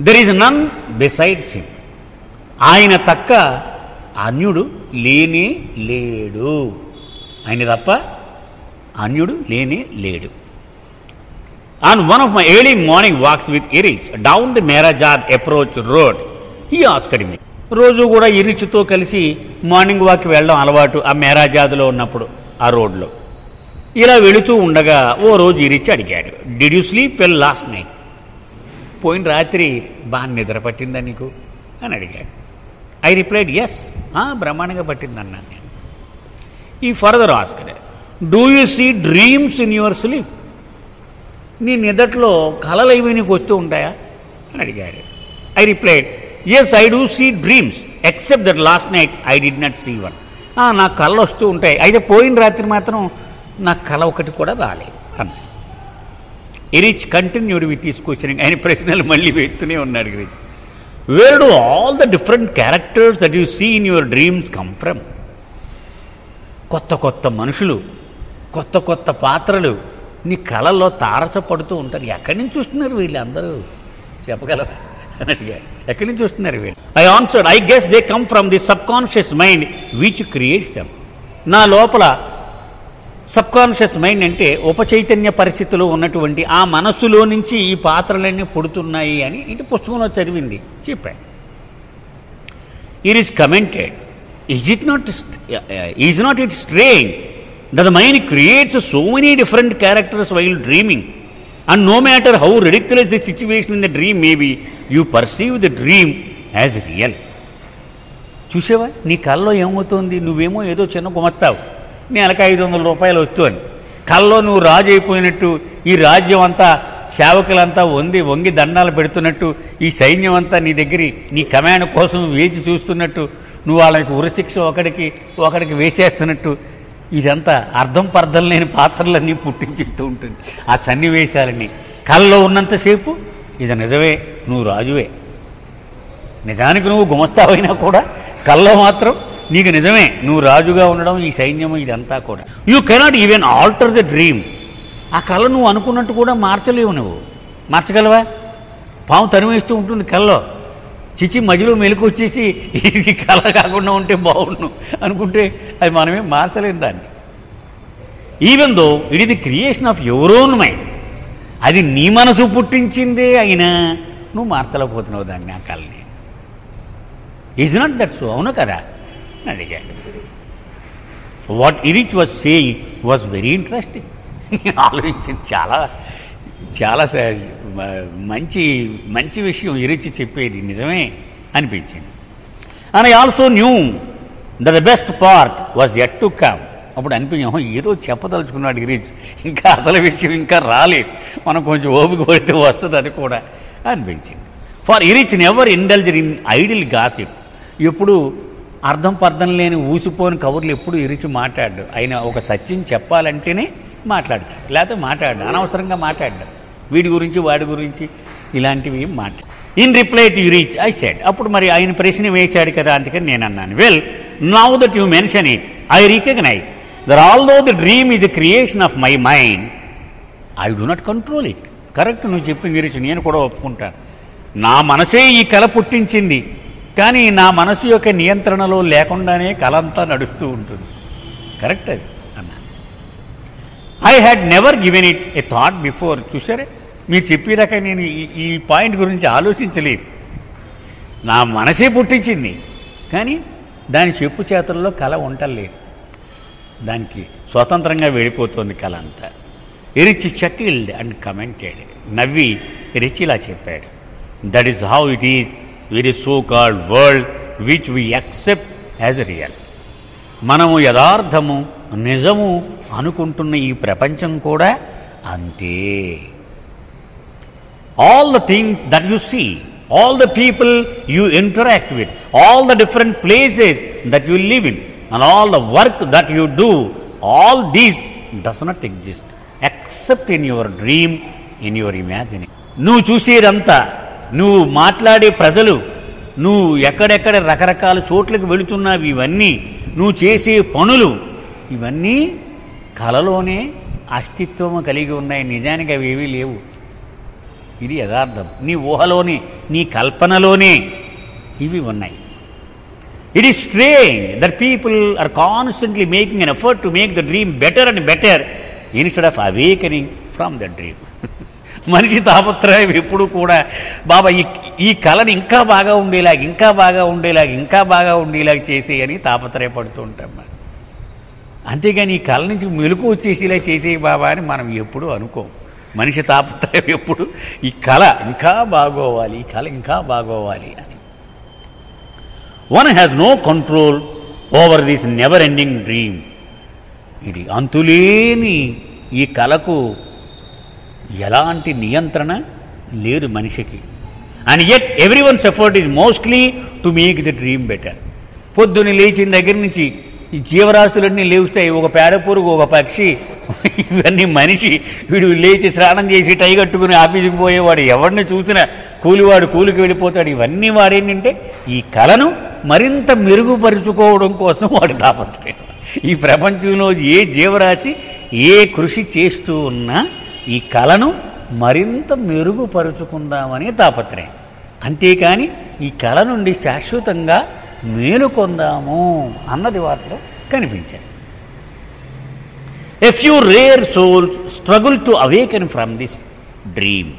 There is none besides him. ఆయన తక్క అన్యుడు లేనే లేడు. ఆయన తప్ప అన్యుడు లేనే లేడు. On one of my early morning walks with Irich down the Mehrajad approach road, he asked me. రోజు కూడా ఇరిచ్తో కలిసి మార్నింగ్ వాక్కి వెళ్ళడం అలవాటు ఆ మెహరాజాద్లో ఉన్నప్పుడు ఆ రోడ్లో. ఇలా వెళుతూ ఉండగా ఓ రోజు ఇరిచి అడిగాడు, did you sleep well last night? పోయిన రాత్రి బాగా నిద్ర పట్టిందా నీకు అని అడిగాడు. ఐ రిప్లైడ్ ఎస్, బ్రహ్మాండంగా పట్టిందన్నాను నేను. He further asked, do you see dreams in your sleep? నీ నిద్రలో కలలు ఇవి నీకు వస్తూ ఉంటాయా అని అడిగాడు. I replied yes, I do see dreams except that last night I did not see one. నాకు కళ్ళు వస్తూ ఉంటాయి, అయితే పోయిన రాత్రి మాత్రం నాకు కళ ఒకటి కూడా రాలేదు అన్న. Eruch continued with his questioning. ఆయన ప్రశ్నలు మళ్ళీ వేస్తూనే ఉన్నాడు. Eruch, where do all the different characters that you see in your dreams come from? కొత్త కొత్త మనుషులు, కొత్త కొత్త పాత్రలు నీ కళల్లో తారసపడుతూ ఉంటారు. ఎక్కడి నుంచి చూస్తున్నారు వీళ్ళందరూ చెప్పగలరా అని అడిగాడు. ఎక్కడి నుంచి చూస్తున్నారు వీళ్ళు? I answered, I guess they come from the sub conscious mind which creates them. నా లోపల సబ్ కాన్షియస్ మైండ్ అంటే ఉపచైతన్య పరిస్థితిలో ఉన్నటువంటి ఆ మనస్సులో నుంచి ఈ పాత్రలన్నీ పుడుతున్నాయి అని ఇంటి పుస్తకంలో చదివింది చెప్పాడు. It is commented, is not it strange that the mind creates so many different characters while dreaming, and no matter how ridiculous the situation in the dream may be, you perceive the dream as real. చూసావా నీ కల్లో ఏమవుతోంది? నువ్వేమో ఏదో చిన్న గుమస్తావు, నెలకు 500 రూపాయలు వస్తూ అని కల్లో నువ్వు రాజు అయిపోయినట్టు, ఈ రాజ్యం అంతా సేవకులంతా వంగి దండాలు పెడుతున్నట్టు, ఈ సైన్యం అంతా నీ దగ్గర నీ కమాండ్ కోసం వేచి చూస్తున్నట్టు, నువ్వు వాళ్ళకి ఉరిశిక్ష ఒకడికి వేసేస్తున్నట్టు, ఇదంతా అర్థం పర్థం లేని పాత్రలన్నీ పుట్టించుతూ ఉంటుంది. ఆ సన్నివేశాలన్నీ కళ్ళలో ఉన్నంతసేపు ఇది నిజమే, నువ్వు రాజువే. నిజానికి నువ్వు గుమస్తావైనా కూడా కళ్ళలో మాత్రం నీకు నిజమే, నువ్వు రాజుగా ఉండడం, ఈ సైన్యము, ఇదంతా కూడా. You cannot even alter the dream. ఆ కళ నువ్వు అనుకున్నట్టు కూడా మార్చలేవు. నువ్వు మార్చగలవా? పాము తరిమేస్తూ ఉంటుంది కళ్ళలో, చిచి మధ్యలో మెలకు వచ్చేసి ఇది కళ కాకుండా ఉంటే బాగుండు అనుకుంటే అది మనమే మార్చలేం దాన్ని. Even though it is the creation of your own mind, అది నీ మనసు పుట్టించిందే అయినా నువ్వు మార్చలేకపోతున్నావు దాన్ని, ఆ కళని. Is not that so? అవును కదా అని అడిగాడు. What ఇరిచ్ was saying was very interesting. ఆలోచించింది చాలా చాలా మంచి విషయం ఇరిచి చెప్పేది, నిజమే అనిపించింది. And I also knew that the best part was yet to come. అప్పుడు అనిపించాము ఈరోజు చెప్పదలుచుకున్నాడు ఇరిచ్, ఇంకా అసలు విషయం ఇంకా రాలేదు, మనం కొంచెం ఓపిక పడితే వస్తుంది అది కూడా అనిపించింది. For Erich never indulges in idle gossip. ఎప్పుడు అర్థం పర్థం లేని ఊసిపోని కబుర్లు ఎప్పుడు ఇరిచి మాట్లాడు. ఆయన ఒక సత్యం చెప్పాలంటేనే మాట్లాడతాడు, లేకపోతే మాట్లాడు, అనవసరంగా మాట్లాడ్డాడు, వీడి గురించి వాడి గురించి ఇలాంటివి మాట్లాడు. In reply to Eruch I said, అప్పుడు మరి ఆయన ప్రశ్న వేశాడు కదా, అందుకని నేను అన్నాను, well now that you mention it I recognize that although the dream is the creation of my mind I do not control it. Correct, నువ్వు చెప్పింది ఇరిచ్, నేను కూడా ఒప్పుకుంటాను. నా మనసే ఈ కళ పుట్టించింది, కానీ నా మనసు యొక్క నియంత్రణలో లేకుండానే కళ అంతా నడుస్తూ ఉంటుంది. కరెక్ట్ అది అన్నా. I had never given it a thought before. చూసారే, మీరు చెప్పినాక నేను ఈ పాయింట్ గురించి ఆలోచించలేదు. నా మనసే పుట్టించింది, కానీ దాని చెప్పు చేతుల్లో కళ ఉండలేదు, దానికి స్వతంత్రంగా వెళ్ళిపోతుంది కళ అంతా. Erich chuckled and commented. నవ్వి ఇరిచ్ ఇలా చెప్పాడు, that is how it is with the so called world which we accept as real. మనము యథార్థము నిజము అనుకుంటున్న ఈ ప్రపంచం కూడా అంతే. All the things that you see, all the people you interact with, all the different places that you live in, and all the work that you do, all these does not exist except in your dream, in your imagination. నువ్వు చూసేదంతా, నువ్వు మాట్లాడే ప్రజలు, నువ్వు ఎక్కడెక్కడ రకరకాల చోట్లకు వెళుతున్నావు, ఇవన్నీ నువ్వు చేసే పనులు, ఇవన్నీ కలలోనే అస్తిత్వం కలిగి ఉన్నాయి. నిజానికి అవి ఏవీ లేవు. ఇది యథార్థం. నీ ఊహలోని, నీ కల్పనలోనే ఇవి ఉన్నాయి. It is strange that people are constantly making an effort to make the dream better and better instead of awakening from the dream. మనిషి తాపత్రయం ఎప్పుడు కూడా బాబా ఈ కళని ఇంకా బాగా ఉండేలాగా, ఇంకా బాగా ఉండేలాగా, ఇంకా బాగా ఉండేలాగా చేసేయని తాపత్రయపడుతూ ఉంటాం మనం. అంతేగాని ఈ కళ నుంచి మెలకు వచ్చేసేలా చేసేయి బాబా అని మనం ఎప్పుడూ అనుకోం. మనిషి తాపత్రయం ఎప్పుడు ఈ కళ ఇంకా బాగోవాలి, ఈ కళ ఇంకా బాగోవాలి అని. One has no control over this never ending dream. ఇది అంతులేని ఈ కళకు ఎలాంటి నియంత్రణ లేదు మనిషికి. And yet every one's effort is mostly to make the dream better. పొద్దున్న లేచిన దగ్గర నుంచి ఈ జీవరాశులన్నీ లేవుస్తాయి. ఒక పేడ పురుగు, ఒక పక్షి, ఇవన్నీ మనిషి. వీడు లేచి స్నానం చేసి టై కట్టుకుని ఆఫీసుకి పోయేవాడు, ఎవరిని చూసినా కూలివాడు కూలికి వెళ్ళిపోతాడు. ఇవన్నీ వాడేంటంటే ఈ కళను మరింత మెరుగుపరుచుకోవడం కోసం వాడు తాపత్రయం. ఈ ప్రపంచంలో ఏ జీవరాశి ఏ కృషి చేస్తూ ఉన్నా ఈ కళను మరింత మెరుగుపరుచుకుందామనే తాపత్రయం. అంతేకాని ఈ కళ నుండి శాశ్వతంగా మేలుకొందాము అన్నది వాటిలో కనిపించారు. A few rare souls struggle to awaken from this dream.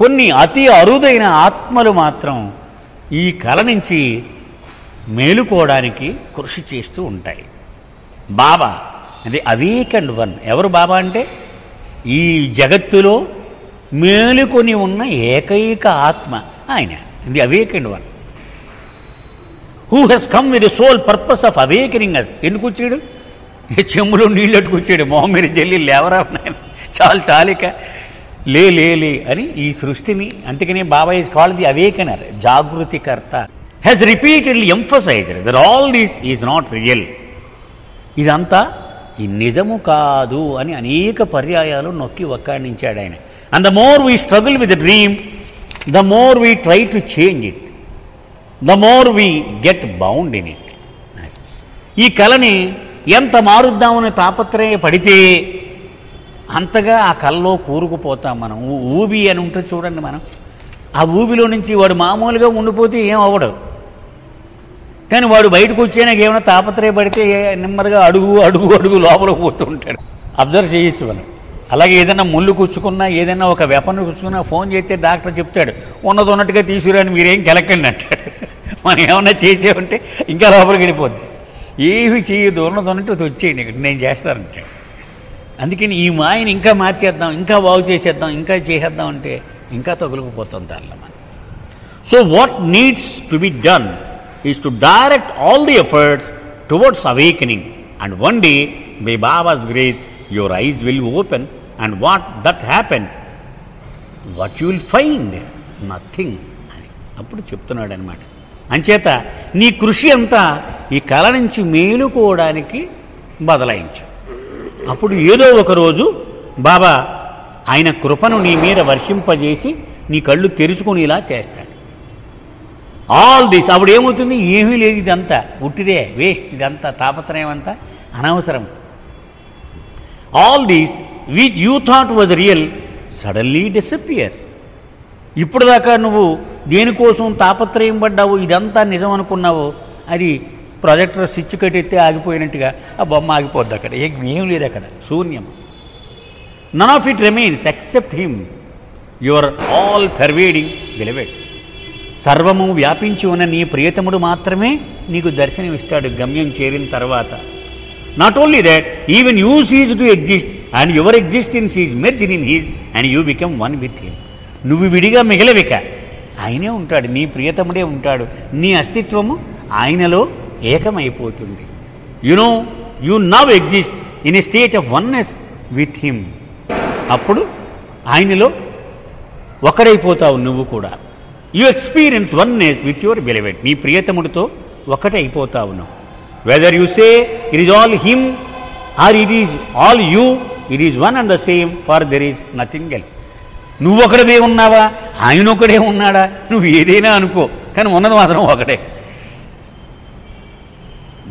కొన్ని అతి అరుదైన ఆత్మలు మాత్రం ఈ కళ నుంచి మేలుకోవడానికి కృషి చేస్తూ ఉంటాయి. బాబా అది అవేకండ్ వన్. ఎవరు బాబా అంటే ఈ జగత్తులో మేలుకొని ఉన్న ఏకైక ఆత్మ ఆయన. The awakened one who has come with the sole purpose of awakening us. ఎందుకు వచ్చాడు? చెంబులో నీళ్ళు అట్టుకొచ్చాడు. మొహమ్మీరి జల్లి లేవరా చాలు చాలిక లే అని ఈ సృష్టిని. అందుకనే Baba is called the awakener, జాగృతికర్త. Has repeatedly emphasised that all this is not real. ఇదంతా ఈ నిజము కాదు అని అనేక పర్యాయాలు నొక్కి వక్కాణించాడు ఆయన. And the more we struggle with the dream, the more we try to change it, the more we get bound in it. ఈ కళని ఎంత మారుద్దామని తాపత్రయపడితే అంతగా ఆ కళలో కూరుకుపోతాం మనం. ఊబి అని ఉంటుంది చూడండి. మనం ఆ ఊబిలో నుంచి వాడు మామూలుగా ఉండిపోతే ఏం అవ్వడు. కానీ వాడు బయటకు వచ్చేనాక ఏమైనా తాపత్రయపడితే నెమ్మదిగా అడుగు అడుగు అడుగు లోపలికి పోతూ ఉంటాడు. అబ్జర్వ్ చేయొచ్చు మనం. అలాగే ఏదైనా ముళ్ళు కూర్చుకున్నా, ఏదైనా ఒక వెపన్ కూర్చుకున్నా ఫోన్ చేస్తే డాక్టర్ చెప్తాడు ఉన్నది ఉన్నట్టుగా తీసుకురాని మీరేం కెలకండి అంటాడు. మనం ఏమన్నా చేసేవంటే ఇంకా లోపలికి వెళ్ళిపోద్ది. ఏమి చేయదు, ఉన్నది ఉన్నట్టు వచ్చేయండి ఇక్కడ నేను చేస్తానంటాడు. అందుకని ఈ మాయని ఇంకా మార్చేద్దాం, ఇంకా బాగు చేసేద్దాం, ఇంకా చేసేద్దాం అంటే ఇంకా తగులుకుపోతాం దానిలో మనం. So what needs to be done is to direct all the efforts towards awakening, and one day by Baba's grace your eyes will open, and what that happens, what you will find, nothing అని అప్పుడు చెప్తున్నాడు అనమాట. అంచేత నీ కృషి అంతా ఈ కళ నుంచి మేలుకోవడానికి బదలాయించు. అప్పుడు ఏదో ఒక రోజు బాబా ఆయన కృపను నీ మీద వర్షింపజేసి నీ కళ్ళు తెరుచుకునేలా చేస్తాడు. ఆల్ దిస్ అప్పుడు ఏమవుతుంది? ఏమీ లేదు, ఇదంతా ఉట్టిదే, వేస్ట్, ఇదంతా తాపత్రయం అంతా అనవసరం. All this which you thought was real suddenly disappears. ఇప్పుడు దాకా నువ్వు దేనికోసం తాపత్రయం పడ్డావు, ఇదంతా నిజం అనుకున్నావు, అది ప్రొజెక్టర్ స్విచ్ కట్టెత్తే ఆగిపోయినట్టుగా ఆ బొమ్మ ఆగిపోద్ది. అక్కడ ఏం లేదు, అక్కడ శూన్యం. None of it remains except him, your all pervading beloved. సర్వము వ్యాపించి ఉన్న నీ ప్రియతముడు మాత్రమే నీకు దర్శనమిస్తాడు గమ్యం చేరిన తర్వాత. Not only that, even you cease to exist and your existence is merged in he's and you become one with him. నువ్వు విడిగా మిగలవిక, ఆయనే ఉంటాడు, నీ ప్రియతముడే ఉంటాడు, నీ అస్తిత్వము ఆయనలో ఏకమైపోతుంది. You now exist in a state of oneness with him. అప్పుడు ఆయనలో ఒకడైపోతావు నువ్వు కూడా. You experience oneness with your beloved. నీ ప్రియతముడితో ఒకటే అయిపోతావు నువ్వు. Whether you say it is all him or it is all you, it is one and the same, for there is nothing else. నువ్వు ఒకడే ఉన్నావా, ఆయన ఒకడే ఉన్నాడా, నువ్వు ఏదైనా అనుకో, కానీ ఉన్నది మాత్రం ఒకటే.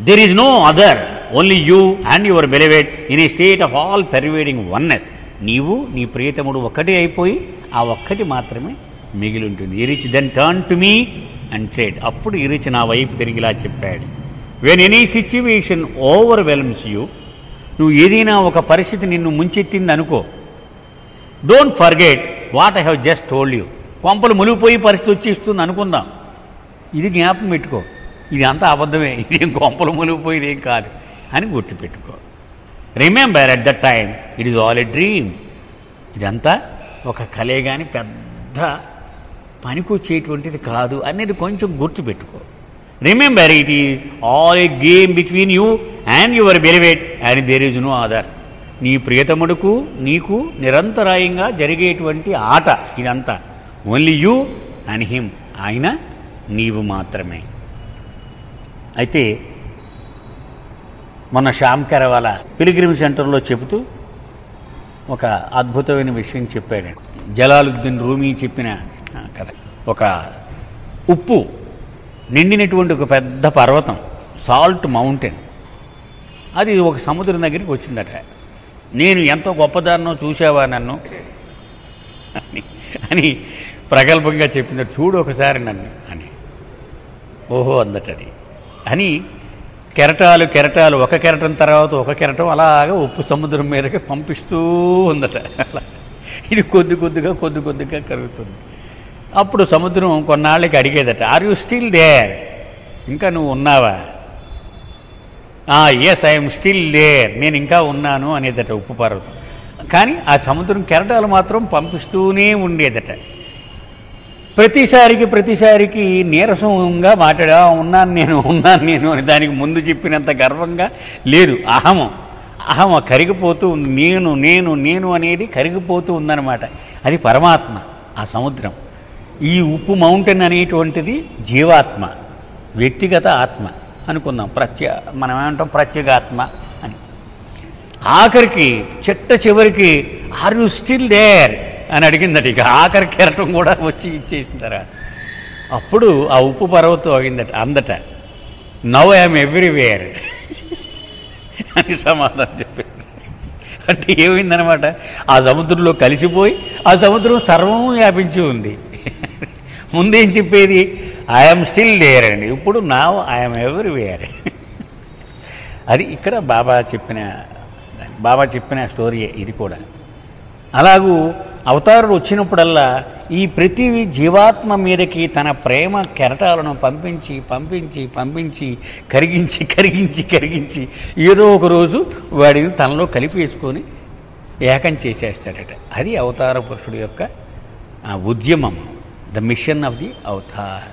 There is no other, only you and your beloved in a state of all pervading oneness. నీవు నీ ప్రియతముడు ఒకటే అయిపోయి ఆ ఒక్కటి మాత్రమే మిగిలి ఉంటుంది. Eruch then turn to me and said, అప్పుడు ఇరిచ్ నా వైపు తిరిగిలా చెప్పాడు, when any situation overwhelms you, నువ్వు ఏదైనా ఒక పరిస్థితి నిన్ను ముంచెత్తింది అనుకో, don't forget what I have just told you. కొంపలు మునిగిపోయి పరిస్థితి వచ్చేస్తుంది అనుకుందాం, ఇది జ్ఞాపకం పెట్టుకో, ఇది అంతా అబద్ధమే, ఇదేం కొంపలు మునిగిపోయేది ఏం కాదు అని గుర్తుపెట్టుకో. Remember at that time it is all a dream, ఇదంతా ఒక కలే కానీ పెద్ద పనికొచ్చేటువంటిది కాదు అనేది కొంచెం గుర్తుపెట్టుకో. Remember it is all a game between you and your beloved and there is no other. నీ ప్రియతముడుకు నీకు నిరంతరాయంగా జరిగేటువంటి ఆట ఇదంతా. ఓన్లీ యూ అండ్ హిమ్, ఆయన నీవు మాత్రమే. అయితే మొన్న శ్యామ్ కెరవాల పిలిగ్రిమ్ సెంటర్లో చెబుతూ ఒక అద్భుతమైన విషయం చెప్పాడు. జలాలుద్దీన్ రూమీ చెప్పిన కథ. ఒక ఉప్పు నిండినటువంటి ఒక పెద్ద పర్వతం, సాల్ట్ మౌంటైన్, అది ఒక సముద్రం దగ్గరికి వచ్చిందట. నేను ఎంతో గొప్పదాన్నో చూసావా నన్ను అని ప్రగల్భంగా చెప్పిందట. చూడు ఒకసారి నన్ను అని. ఓహో అందట అది అని కెరటాలు కెరటాలు, ఒక కెరటం తర్వాత ఒక కెరటం అలాగా ఉప్పు సముద్రం మీదకి పంపిస్తూ ఉందట. ఇది కొద్ది కొద్దిగా కరుగుతుంది. అప్పుడు సముద్రం కొన్నాళ్ళకి అడిగేదట, ఆర్ యూ స్టిల్ దేర్, ఇంకా నువ్వు ఉన్నావా? ఎస్ ఐఎమ్ స్టిల్ దేర్, నేను ఇంకా ఉన్నాను అనేదట ఉప్పు పర్వతం. కానీ ఆ సముద్రం కెరటాలు మాత్రం పంపిస్తూనే ఉండేదట. ప్రతిసారికి నీరసంగా మాట్లాడా ఉన్నాను నేను అని. దానికి ముందు చెప్పినంత గర్వంగా లేదు. అహం కరిగిపోతూ ఉంది. నేను అనేది కరిగిపోతూ ఉందన్నమాట. అది పరమాత్మ, ఆ సముద్రం. ఈ ఉప్పు మౌంటైన్ అనేటువంటిది జీవాత్మ, వ్యక్తిగత ఆత్మ అనుకుందాం. మనం ఏమంటాం ప్రత్యేగాత్మ అని. ఆఖరికి చివరికి ఆర్ యూ స్టిల్ దేర్ అని అడిగిందట. ఇక ఆఖరి కెరటం కూడా వచ్చి ఇచ్చేసిన తర్వాత అప్పుడు ఆ ఉప్పు పర్వతం అందట, నవ్ ఐఎమ్ ఎవ్రీవేర్ అని సమాధానం చెప్పారు. అంటే ఏమైందనమాట, ఆ సముద్రంలో కలిసిపోయి ఆ సముద్రం సర్వము వ్యాపించి ఉంది. ముందేం చెప్పేది, ఐఎమ్ స్టిల్ దేర్ అండి, ఇప్పుడు నవ్ ఐఎమ్ ఎవ్రీవేర్. అది ఇక్కడ బాబా చెప్పిన స్టోరీయే ఇది కూడా. అలాగూ అవతారుడు వచ్చినప్పుడల్లా ఈ ప్రతి జీవాత్మ మీదకి తన ప్రేమ కెరటాలను పంపించి కరిగించి ఏదో ఒక రోజు వాడిని తనలో కలిపేసుకొని ఏకం చేసేస్తాడట. అది అవతార పురుషుడు యొక్క ఉద్యమం, the machine of the Avatar.